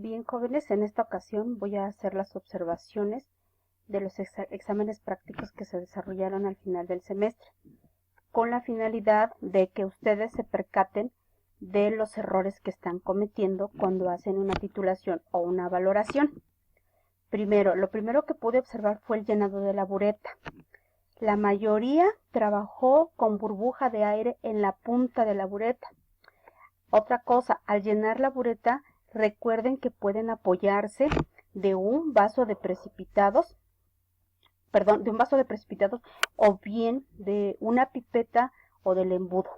Bien, jóvenes, en esta ocasión voy a hacer las observaciones de los exámenes prácticos que se desarrollaron al final del semestre, con la finalidad de que ustedes se percaten de los errores que están cometiendo cuando hacen una titulación o una valoración. Lo primero que pude observar fue el llenado de la bureta. La mayoría trabajó con burbuja de aire en la punta de la bureta. Otra cosa, al llenar la bureta, recuerden que pueden apoyarse de un vaso de precipitados, o bien de una pipeta o del embudo.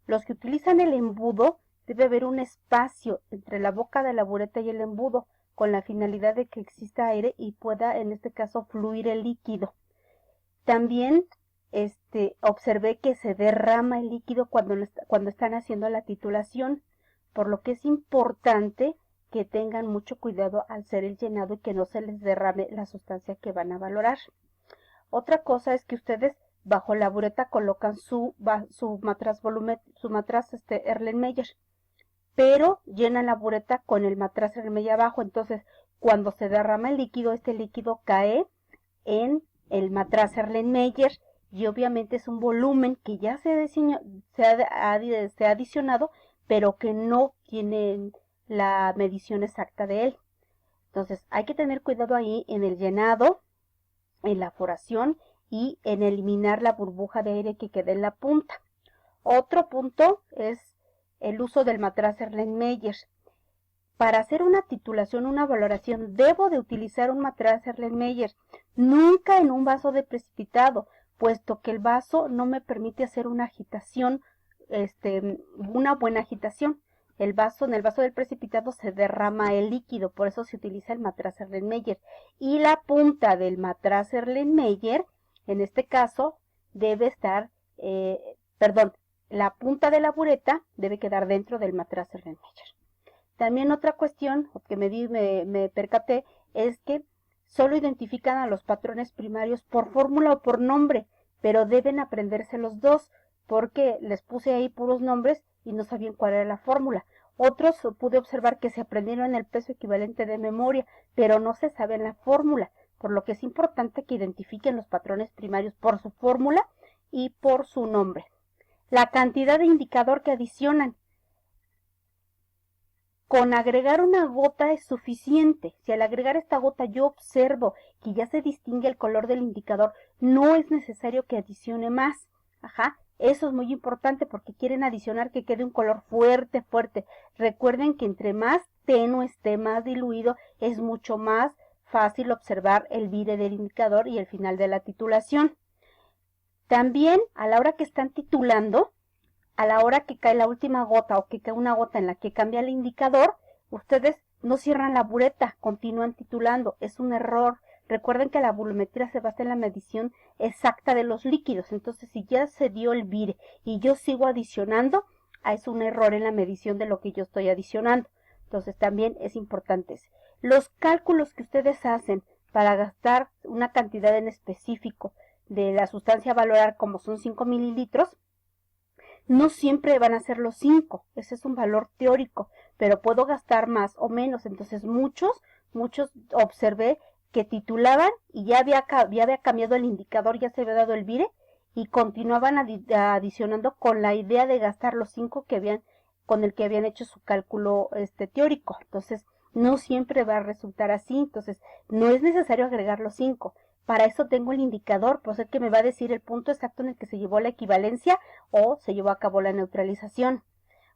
Los que utilizan el embudo, debe haber un espacio entre la boca de la bureta y el embudo, con la finalidad de que exista aire y pueda, en este caso, fluir el líquido. También observé que se derrama el líquido cuando están haciendo la titulación, por lo que es importante que tengan mucho cuidado al hacer el llenado y que no se les derrame la sustancia que van a valorar. Otra cosa es que ustedes bajo la bureta colocan su matraz Erlenmeyer, pero llenan la bureta con el matraz Erlenmeyer abajo. Entonces, cuando se derrama el líquido, este líquido cae en el matraz Erlenmeyer y obviamente es un volumen que ya se ha adicionado, pero que no tienen la medición exacta de él. Entonces hay que tener cuidado ahí en el llenado, en la foración y en eliminar la burbuja de aire que queda en la punta. Otro punto es el uso del matraz Erlenmeyer. Para hacer una titulación, una valoración, debo de utilizar un matraz Erlenmeyer, nunca en un vaso de precipitado, puesto que el vaso no me permite hacer una agitación, una buena agitación. En el vaso del precipitado se derrama el líquido, por eso se utiliza el matraz Erlenmeyer. Y la punta del matraz Erlenmeyer, en este caso, debe estar, la punta de la bureta debe quedar dentro del matraz Erlenmeyer. También otra cuestión que me percaté es que solo identifican a los patrones primarios por fórmula o por nombre, pero deben aprenderse los dos, porque les puse ahí puros nombres y no sabían cuál era la fórmula. Otros pude observar que se aprendieron el peso equivalente de memoria, pero no se sabe la fórmula, por lo que es importante que identifiquen los patrones primarios por su fórmula y por su nombre. La cantidad de indicador que adicionan. Con agregar una gota es suficiente. Si al agregar esta gota yo observo que ya se distingue el color del indicador, no es necesario que adicione más. Eso es muy importante porque quieren adicionar que quede un color fuerte, fuerte. Recuerden que entre más tenue esté, más diluido, es mucho más fácil observar el vire del indicador y el final de la titulación. También, a la hora que están titulando, a la hora que cae la última gota o que cae una gota en la que cambia el indicador, ustedes no cierran la bureta, continúan titulando. Es un error. Recuerden que la volumetría se basa en la medición exacta de los líquidos. Entonces, si ya se dio el vire y yo sigo adicionando, es un error en la medición de lo que yo estoy adicionando. Entonces, también es importante. Los cálculos que ustedes hacen para gastar una cantidad en específico de la sustancia a valorar, como son 5 mililitros, no siempre van a ser los 5, ese es un valor teórico, pero puedo gastar más o menos. Entonces muchos observé que titulaban y ya había cambiado el indicador, ya se había dado el vire y continuaban adicionando con la idea de gastar los 5 con el que habían hecho su cálculo teórico. Entonces no siempre va a resultar así. Entonces no es necesario agregar los 5. Para eso tengo el indicador, pues es que me va a decir el punto exacto en el que se llevó la equivalencia o se llevó a cabo la neutralización.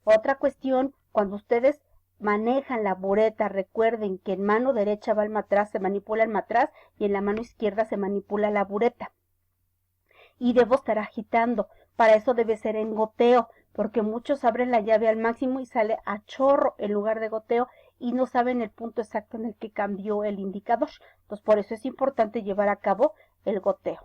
Otra cuestión, cuando ustedes manejan la bureta, recuerden que en mano derecha va el matraz, se manipula el matraz, y en la mano izquierda se manipula la bureta. Y debo estar agitando, para eso debe ser en goteo, porque muchos abren la llave al máximo y sale a chorro en lugar de goteo, y no saben el punto exacto en el que cambió el indicador. Entonces, por eso es importante llevar a cabo el goteo.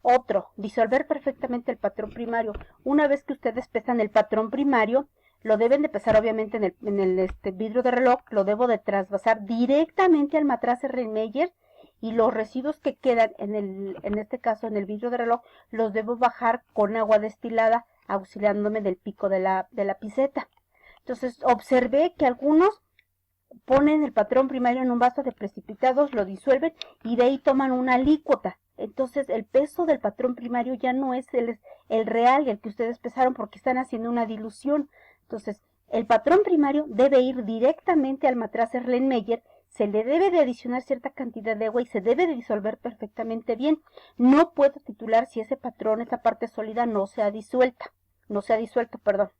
Otro, disolver perfectamente el patrón primario. Una vez que ustedes pesan el patrón primario, lo deben de pesar obviamente en el vidrio de reloj, lo debo de trasvasar directamente al matraz Erlenmeyer, y los residuos que quedan en este caso en el vidrio de reloj, los debo bajar con agua destilada, auxiliándome del pico de la piseta. Entonces observé que algunos ponen el patrón primario en un vaso de precipitados, lo disuelven y de ahí toman una alícuota. Entonces el peso del patrón primario ya no es el real, el que ustedes pesaron, porque están haciendo una dilución. Entonces el patrón primario debe ir directamente al matraz Erlenmeyer, se le debe de adicionar cierta cantidad de agua y se debe de disolver perfectamente bien. No puedo titular si ese patrón, esa parte sólida no se ha disuelto, perdón.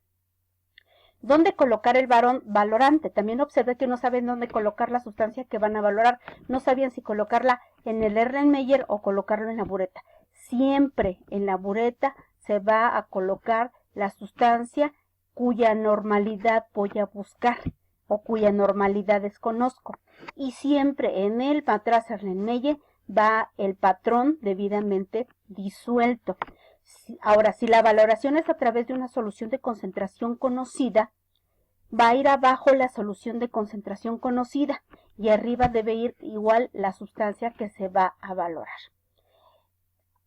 ¿Dónde colocar el valorante? También observé que no saben dónde colocar la sustancia que van a valorar. No sabían si colocarla en el Erlenmeyer o colocarlo en la bureta. Siempre en la bureta se va a colocar la sustancia cuya normalidad voy a buscar o cuya normalidad desconozco. Y siempre en el matraz Erlenmeyer va el patrón debidamente disuelto. Ahora, si la valoración es a través de una solución de concentración conocida, va a ir abajo la solución de concentración conocida y arriba debe ir igual la sustancia que se va a valorar.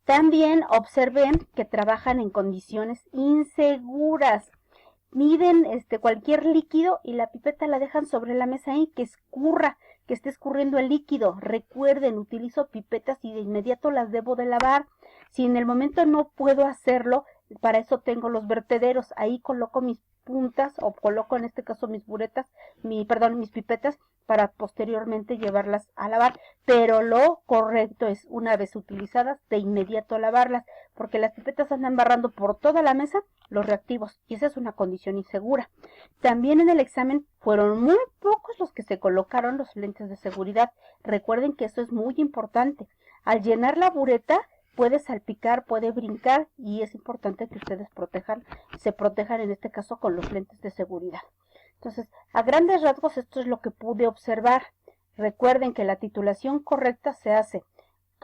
También observen que trabajan en condiciones inseguras. Miden cualquier líquido y la pipeta la dejan sobre la mesa ahí, que escurra, que esté escurriendo el líquido. Recuerden, utilizo pipetas y de inmediato las debo de lavar. Si en el momento no puedo hacerlo, para eso tengo los vertederos. Ahí coloco mis puntas o coloco en este caso mis mis pipetas para posteriormente llevarlas a lavar. Pero lo correcto es, una vez utilizadas, de inmediato lavarlas, porque las pipetas andan barrando por toda la mesa los reactivos y esa es una condición insegura. También en el examen fueron muy pocos los que se colocaron los lentes de seguridad. Recuerden que eso es muy importante. Al llenar la bureta puede salpicar, puede brincar y es importante que ustedes se protejan en este caso con los lentes de seguridad. Entonces, a grandes rasgos esto es lo que pude observar. Recuerden que la titulación correcta se hace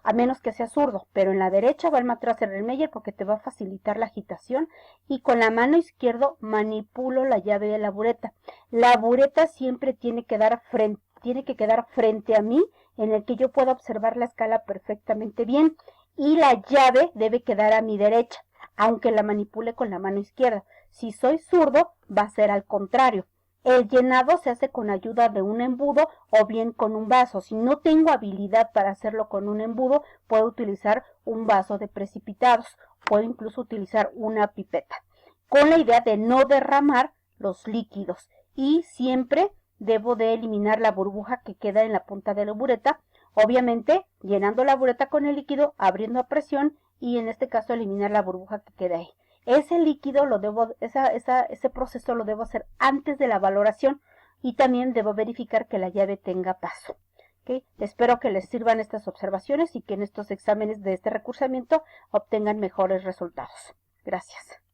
a menos que sea zurdo, pero en la derecha va el matraz Erlenmeyer porque te va a facilitar la agitación y con la mano izquierda manipulo la llave de la bureta. La bureta siempre tiene que quedar frente a mí, en el que yo pueda observar la escala perfectamente bien y la llave debe quedar a mi derecha, aunque la manipule con la mano izquierda. Si soy zurdo, va a ser al contrario. El llenado se hace con ayuda de un embudo o bien con un vaso. Si no tengo habilidad para hacerlo con un embudo, puedo utilizar un vaso de precipitados. Puedo incluso utilizar una pipeta, con la idea de no derramar los líquidos. Y siempre debo de eliminar la burbuja que queda en la punta de la bureta. Obviamente, llenando la bureta con el líquido, abriendo a presión y en este caso eliminar la burbuja que queda ahí. Ese líquido ese proceso lo debo hacer antes de la valoración y también debo verificar que la llave tenga paso. ¿Okay? Espero que les sirvan estas observaciones y que en estos exámenes de este recursamiento obtengan mejores resultados. Gracias.